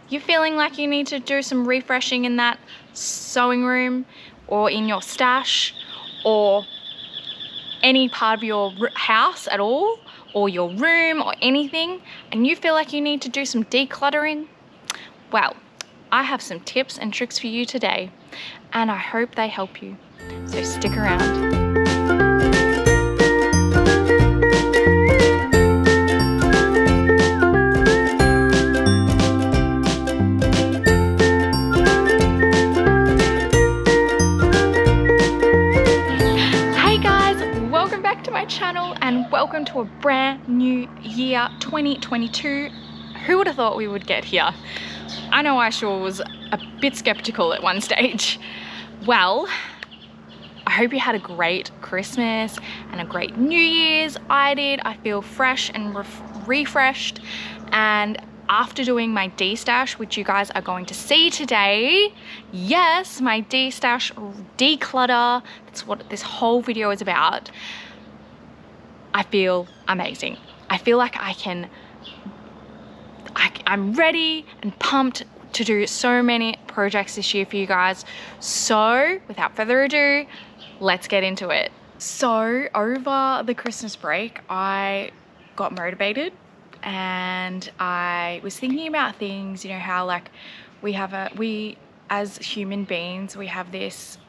you're feeling like you need to do some refreshing in that sewing room or in your stash or any part of your house at all, or your room or anything, and you feel like you need to do some decluttering, well, I have some tips and tricks for you today, and I hope they help you. So stick around. Channel and welcome to a brand new year 2022. Who would have thought we would get here? I know I sure was a bit skeptical at one stage. Well, I hope you had a great Christmas and a great New Year's. I did. I feel fresh and refreshed, and after doing my D-stash, which you guys are going to see today, yes, my D-stash declutter, that's what this whole video is about. I feel amazing. I feel like I'm ready and pumped to do so many projects this year for you guys. So without further ado, let's get into it. So over the Christmas break, I got motivated and I was thinking about things, you know, how like we as human beings, we have this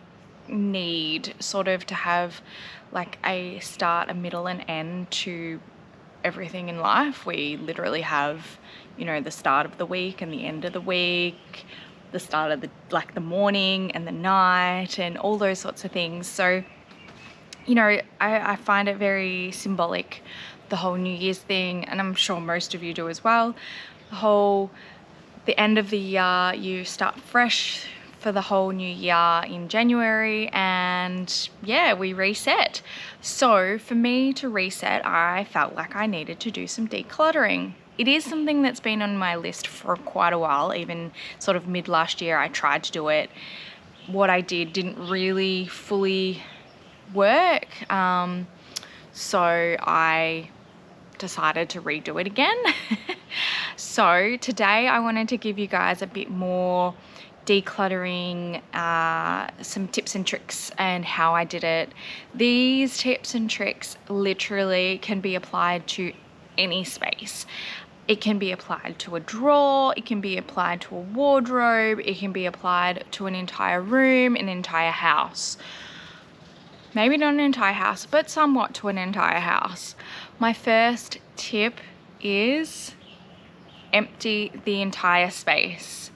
need sort of to have like a start, a middle and end to everything in life. We literally have, you know, the start of the week and the end of the week, the start of the morning and the night and all those sorts of things. So, you know, I find it very symbolic, the whole New Year's thing, and I'm sure most of you do as well. The end of the year, you start fresh for the whole new year in January, and yeah, we reset. So for me to reset, I felt like I needed to do some decluttering. It is something that's been on my list for quite a while. Even sort of mid last year I tried to do it. What I did didn't really fully work, so I decided to redo it again. So today I wanted to give you guys a bit more decluttering, some tips and tricks and how I did it. These tips and tricks literally can be applied to any space. It can be applied to a drawer, it can be applied to a wardrobe, it can be applied to an entire room, an entire house. Maybe not an entire house, but somewhat to an entire house. My first tip is empty the entire space.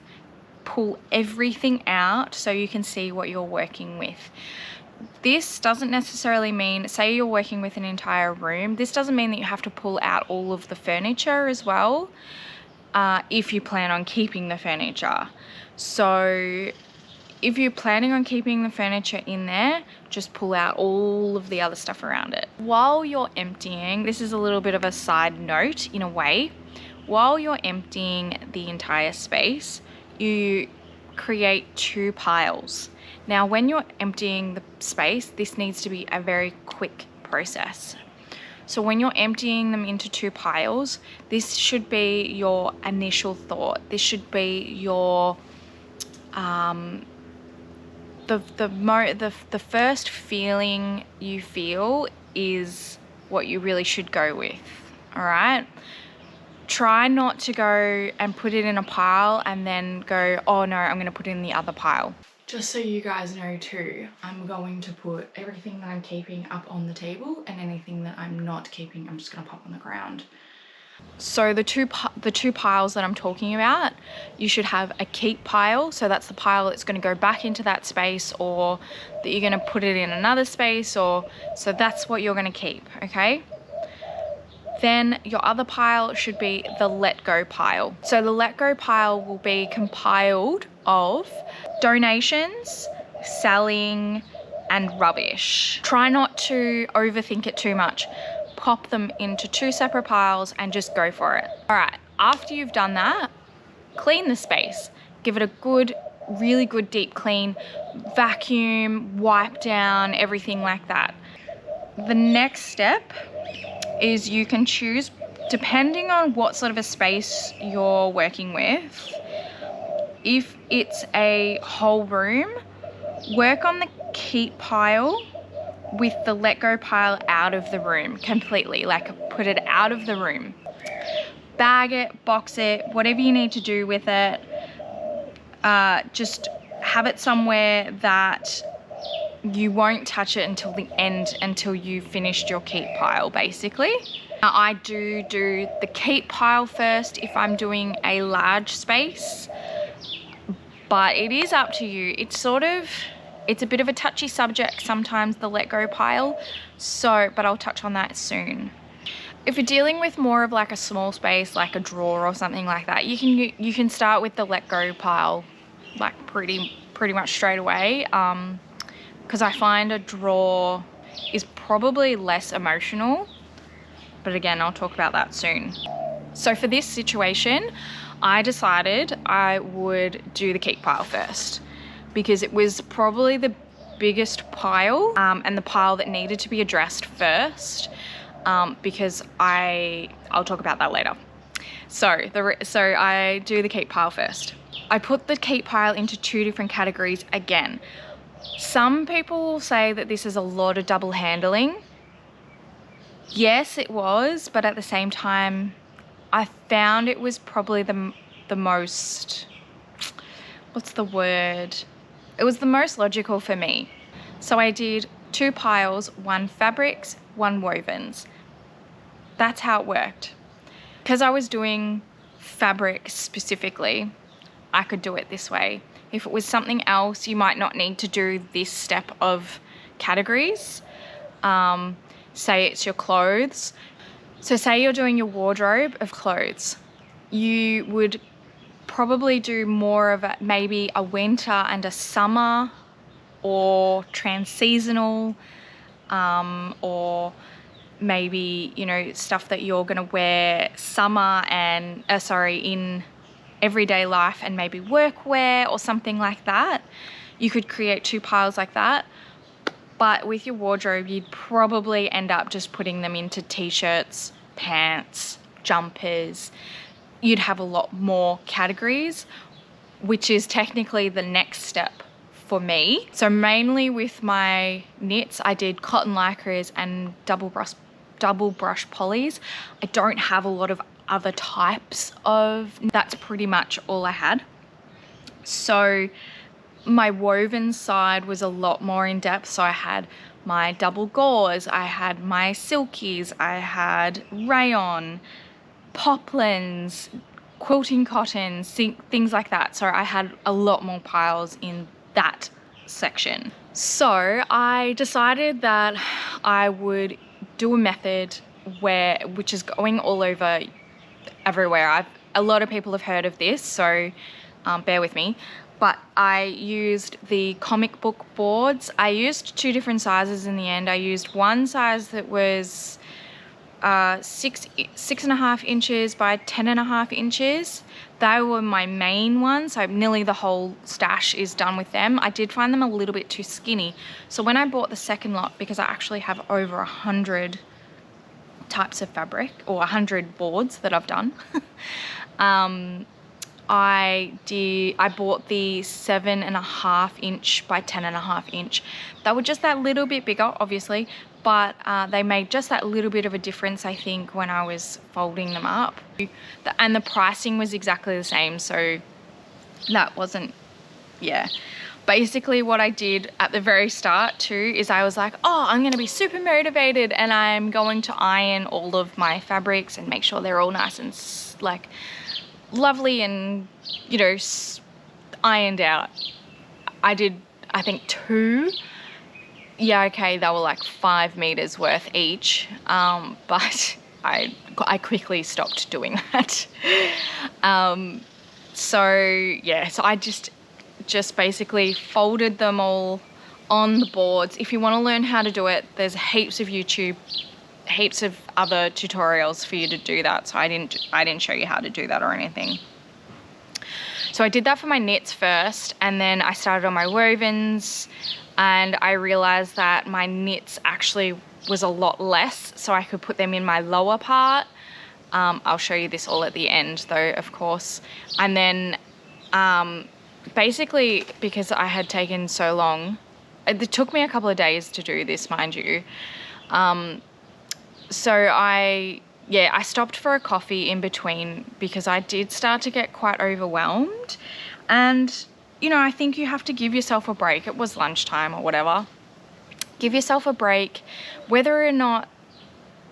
Pull everything out so you can see what you're working with. This doesn't necessarily mean, say you're working with an entire room, this doesn't mean that you have to pull out all of the furniture as well, if you plan on keeping the furniture. So if you're planning on keeping the furniture in there, just pull out all of the other stuff around it. While you're emptying, this is a little bit of a side note in a way, while you're emptying the entire space, you create two piles. Now, when you're emptying the space, this needs to be a very quick process. So when you're emptying them into two piles, this should be your initial thought. This should be your the first feeling you feel is what you really should go with. All right. Try not to go and put it in a pile and then go, oh no, I'm going to put it in the other pile. Just so you guys know too, I'm going to put everything that I'm keeping up on the table, and anything that I'm not keeping, I'm just going to pop on the ground. So the two piles that I'm talking about, you should have a keep pile. So that's the pile that's going to go back into that space, or that you're going to put it in another space, or so that's what you're going to keep, okay? Then your other pile should be the let go pile. So the let go pile will be compiled of donations, selling, and rubbish. Try not to overthink it too much. Pop them into two separate piles and just go for it. All right, after you've done that, clean the space. Give it a good, really good deep clean, vacuum, wipe down, everything like that. The next step is you can choose, depending on what sort of a space you're working with, if it's a whole room, work on the keep pile with the let go pile out of the room completely, like put it out of the room. Bag it, box it, whatever you need to do with it. Just have it somewhere that you won't touch it until the end, until you've finished your keep pile, basically. Now, I do the keep pile first if I'm doing a large space, but it is up to you. It's a bit of a touchy subject sometimes, the let go pile, but I'll touch on that soon. If you're dealing with more of like a small space, like a drawer or something like that, you can start with the let go pile like pretty much straight away, because I find a drawer is probably less emotional, but again, I'll talk about that soon. So for this situation, I decided I would do the keep pile first, because it was probably the biggest pile, and the pile that needed to be addressed first, because I'll talk about that later. So I do the keep pile first. I put the keep pile into 2 different categories again. Some people will say that this is a lot of double handling. Yes, it was, but at the same time, I found it was probably the most, what's the word? It was the most logical for me. So I did 2 piles, 1 fabrics, 1 wovens. That's how it worked. Because I was doing fabric specifically, I could do it this way. If it was something else, you might not need to do this step of categories. Say it's your clothes. So say you're doing your wardrobe of clothes. You would probably do more of maybe a winter and a summer, or trans-seasonal, or maybe, you know, stuff that you're gonna wear summer and, in everyday life and maybe workwear or something like that. You could create 2 piles like that. But with your wardrobe, you'd probably end up just putting them into t-shirts, pants, jumpers. You'd have a lot more categories, which is technically the next step for me. So mainly with my knits, I did cotton lycras and double brush polys. I don't have a lot of other types of, that's pretty much all I had. So my woven side was a lot more in depth. So I had my double gauze, I had my silkies, I had rayon, poplins, quilting cottons, things like that. So I had a lot more piles in that section. So I decided that I would do a method which is going all over everywhere. A lot of people have heard of this, so bear with me. But I used the comic book boards. I used 2 different sizes in the end. I used one size that was 6.5 inches by 10.5 inches. They were my main ones, so nearly the whole stash is done with them. I did find them a little bit too skinny. So when I bought the second lot, because I actually have over 100 types of fabric, or 100 boards that I've done, I bought the 7.5 inch by 10.5 inch. They were just that little bit bigger, obviously, but they made just that little bit of a difference, I think, when I was folding them up. And the pricing was exactly the same, so that wasn't, yeah. Basically what I did at the very start too is I was like, oh, I'm gonna be super motivated and I'm going to iron all of my fabrics and make sure they're all nice and like lovely and, you know, ironed out. I did, I think 2. Yeah, okay, they were like 5 meters worth each, but I quickly stopped doing that. So yeah, so I just basically folded them all on the boards. If you want to learn how to do it, there's heaps of YouTube, heaps of other tutorials for you to do that. So I didn't show you how to do that or anything. So I did that for my knits first, and then I started on my wovens, and I realized that my knits actually was a lot less, so I could put them in my lower part. I'll show you this all at the end though, of course. And then basically because I had taken so long, it took me a couple of days to do this, mind you. So I stopped for a coffee in between because I did start to get quite overwhelmed. And, you know, I think you have to give yourself a break. It was lunchtime or whatever. Give yourself a break, whether or not,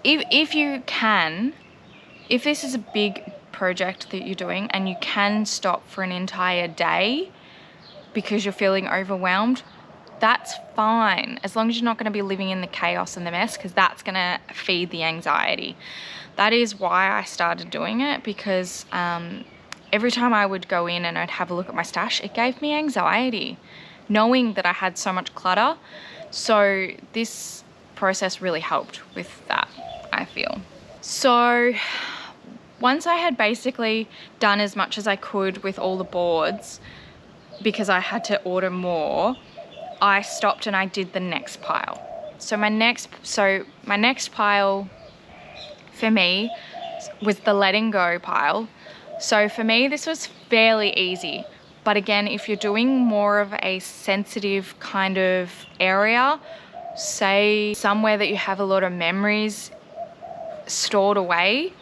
if you can, if this is a big project that you're doing and you can stop for an entire day because you're feeling overwhelmed, that's fine, as long as you're not going to be living in the chaos and the mess, because that's going to feed the anxiety. That is why I started doing it, because every time I would go in and I'd have a look at my stash, it gave me anxiety knowing that I had so much clutter. So this process really helped with that, I feel. So once I had basically done as much as I could with all the boards, because I had to order more, I stopped and I did the next pile. So my next pile for me was the letting go pile. So for me, this was fairly easy. But again, if you're doing more of a sensitive kind of area, say somewhere that you have a lot of memories stored away,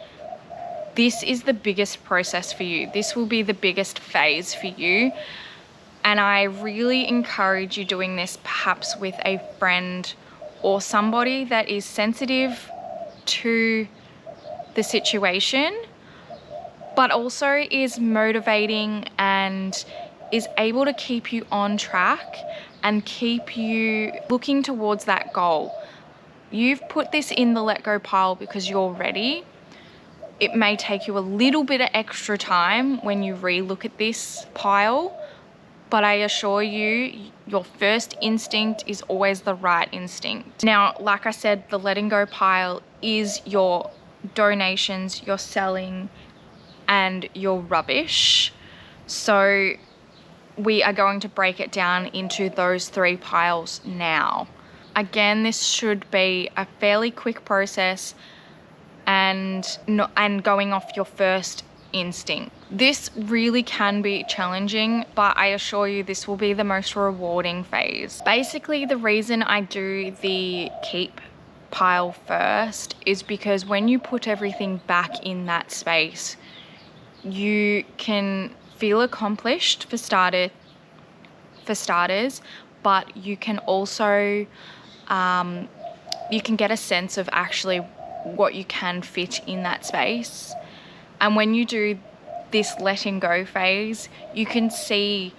this is the biggest process for you. This will be the biggest phase for you. And I really encourage you doing this perhaps with a friend or somebody that is sensitive to the situation, but also is motivating and is able to keep you on track and keep you looking towards that goal. You've put this in the let go pile because you're ready. It may take you a little bit of extra time when you re-look at this pile, but I assure you, your first instinct is always the right instinct. Now, like I said, the letting go pile is your donations, your selling, and your rubbish. So we are going to break it down into those 3 piles now. Again, this should be a fairly quick process and going off your first instinct. This really can be challenging, but I assure you this will be the most rewarding phase. Basically, the reason I do the keep pile first is because when you put everything back in that space, you can feel accomplished for starters, but you can also you can get a sense of actually what you can fit in that space. And when you do this letting go phase, you can see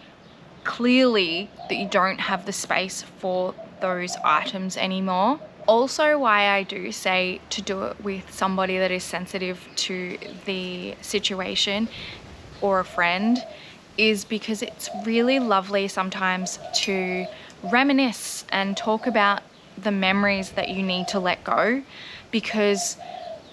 clearly that you don't have the space for those items anymore. Also, why I do say to do it with somebody that is sensitive to the situation or a friend is because it's really lovely sometimes to reminisce and talk about the memories that you need to let go, because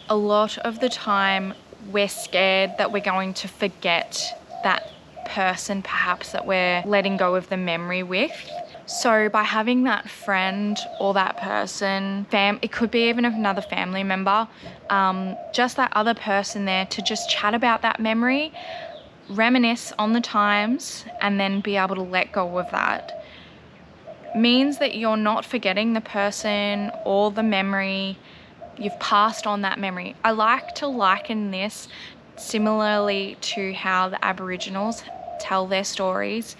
a lot of the time we're scared that we're going to forget that person perhaps that we're letting go of the memory with. So by having that friend or that person, it could be even another family member, just that other person there to just chat about that memory, reminisce on the times, and then be able to let go of that, means that you're not forgetting the person or the memory. You've passed on that memory. I like to liken this similarly to how the Aboriginals tell their stories.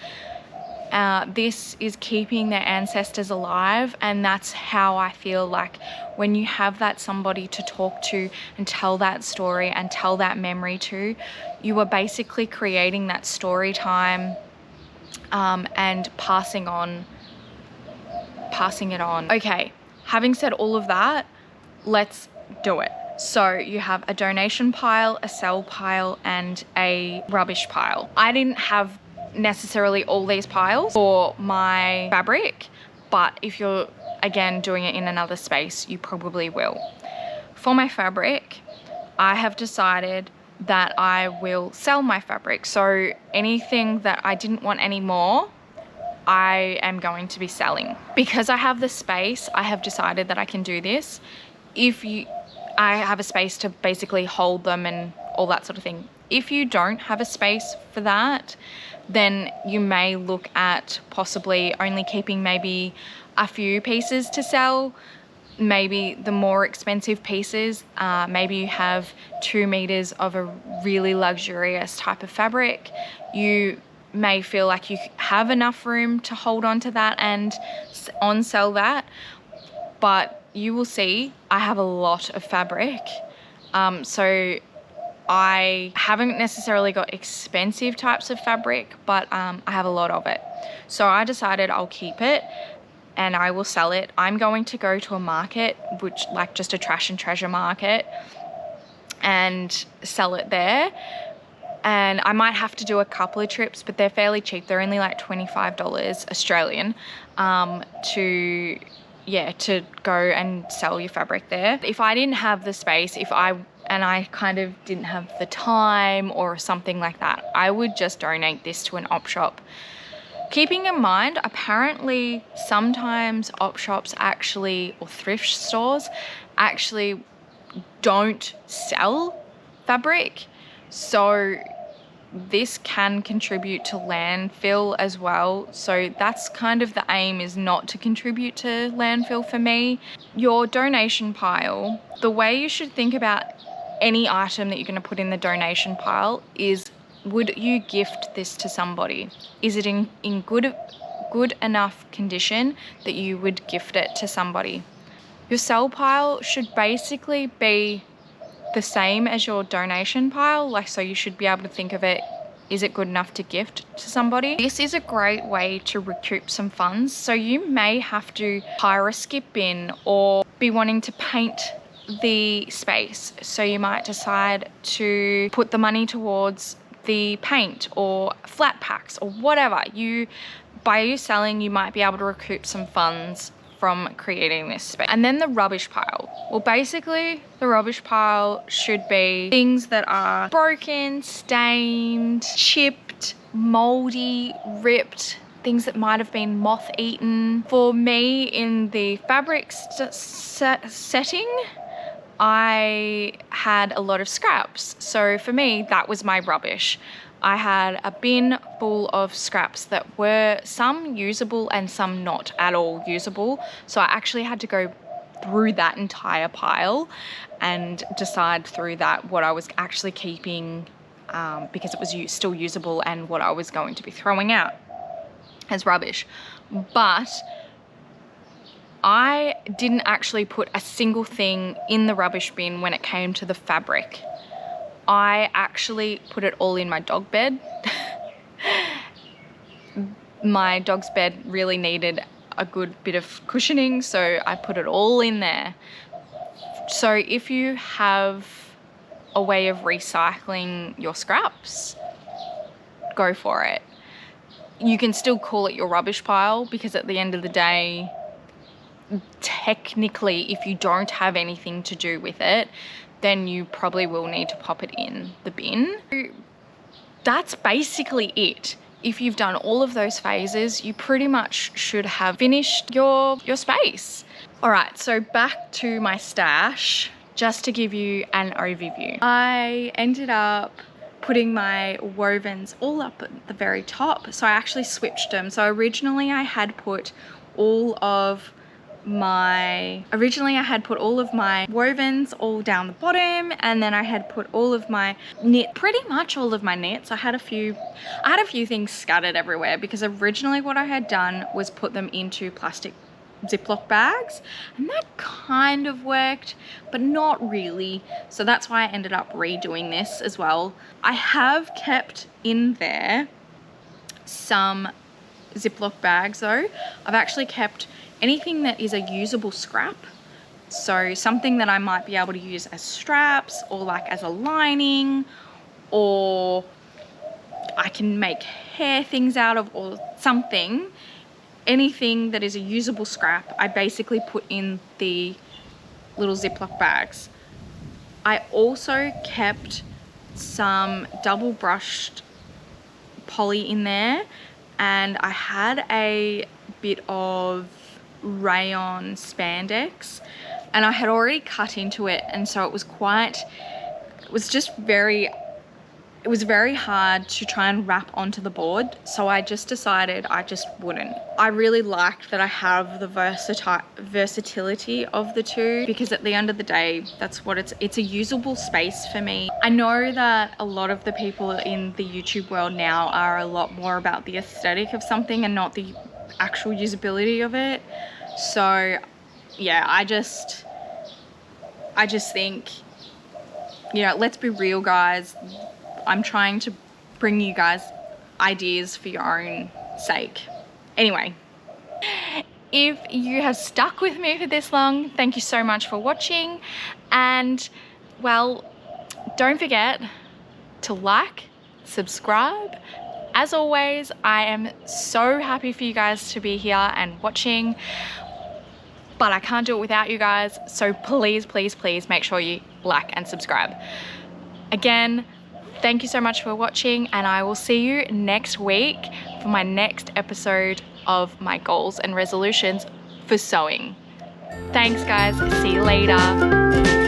This is keeping their ancestors alive, and that's how I feel like when you have that somebody to talk to and tell that story and tell that memory to, you are basically creating that story time and passing it on. Okay, having said all of that, let's do it. So you have a donation pile, a sell pile, and a rubbish pile. I didn't have necessarily all these piles for my fabric, but if you're again doing it in another space, you probably will. For my fabric, I have decided that I will sell my fabric. So anything that I didn't want anymore, I am going to be selling. Because I have the space, I have decided that I can do this. I have a space to basically hold them and all that sort of thing. If you don't have a space for that, then you may look at possibly only keeping maybe a few pieces to sell. Maybe the more expensive pieces, maybe you have 2 meters of a really luxurious type of fabric. You may feel like you have enough room to hold on to that and on sell that, but you will see I have a lot of fabric. So I haven't necessarily got expensive types of fabric, but I have a lot of it. So I decided I'll keep it and I will sell it. I'm going to go to a market, which like just a trash and treasure market, and sell it there. And I might have to do a couple of trips, but they're fairly cheap. They're only like $25 Australian to go and sell your fabric there. If I didn't have the space, and I kind of didn't have the time or something like that, I would just donate this to an op shop. Keeping in mind, apparently sometimes op shops actually, or thrift stores, actually don't sell fabric. So this can contribute to landfill as well. So that's kind of the aim, is not to contribute to landfill for me. Your donation pile, the way you should think about any item that you're going to put in the donation pile is, would you gift this to somebody? Is it in good enough condition that you would gift it to somebody? Your sell pile should basically be the same as your donation pile. Like, so you should be able to think of it, is it good enough to gift to somebody? This is a great way to recoup some funds. So you may have to hire a skip bin or be wanting to paint the space. So you might decide to put the money towards the paint or flat packs or whatever. By you selling, you might be able to recoup some funds from creating this space. And then the rubbish pile. Well, basically the rubbish pile should be things that are broken, stained, chipped, moldy, ripped, things that might have been moth-eaten. For me, in the fabric setting, I had a lot of scraps. So for me, that was my rubbish. I had a bin full of scraps that were some usable and some not at all usable. So I actually had to go through that entire pile and decide through that what I was actually keeping because it was still usable and what I was going to be throwing out as rubbish. But I didn't actually put a single thing in the rubbish bin when it came to the fabric. I actually put it all in my dog bed. My dog's bed really needed a good bit of cushioning, so I put it all in there. So if you have a way of recycling your scraps, go for it. You can still call it your rubbish pile, because at the end of the day, technically, if you don't have anything to do with it, then you probably will need to pop it in the bin. That's basically it. If you've done all of those phases, you pretty much should have finished your space. All right, so back to my stash, just to give you an overview. I ended up putting my wovens all up at the very top. So I actually switched them. So originally I had put all of my wovens all down the bottom, and then I had put all of my pretty much all of my knits. I had a few things scattered everywhere, because originally what I had done was put them into plastic Ziploc bags, and that kind of worked, but not really. So that's why I ended up redoing this as well. I have kept in there some Ziploc bags though. I've actually kept anything that is a usable scrap. So something that I might be able to use as straps, or like as a lining, or I can make hair things out of, or something. Anything that is a usable scrap, I basically put in the little Ziploc bags. I also kept some double brushed poly in there, and I had a bit of rayon spandex, and I had already cut into it, and so it was just very it was very hard to try and wrap onto the board, so I just decided I just wouldn't. I really liked that I have the versatility of the two, because at the end of the day, that's what it's a usable space for me. I know that a lot of the people in the YouTube world now are a lot more about the aesthetic of something and not the actual usability of it. So yeah, I just think, you know, let's be real, guys. I'm trying to bring you guys ideas for your own sake. Anyway, if you have stuck with me for this long, thank you so much for watching. And well, don't forget to like, subscribe. As always, I am so happy for you guys to be here and watching, but I can't do it without you guys. So please, please, please make sure you like and subscribe. Again, thank you so much for watching, and I will see you next week for my next episode of my goals and resolutions for sewing. Thanks guys, see you later.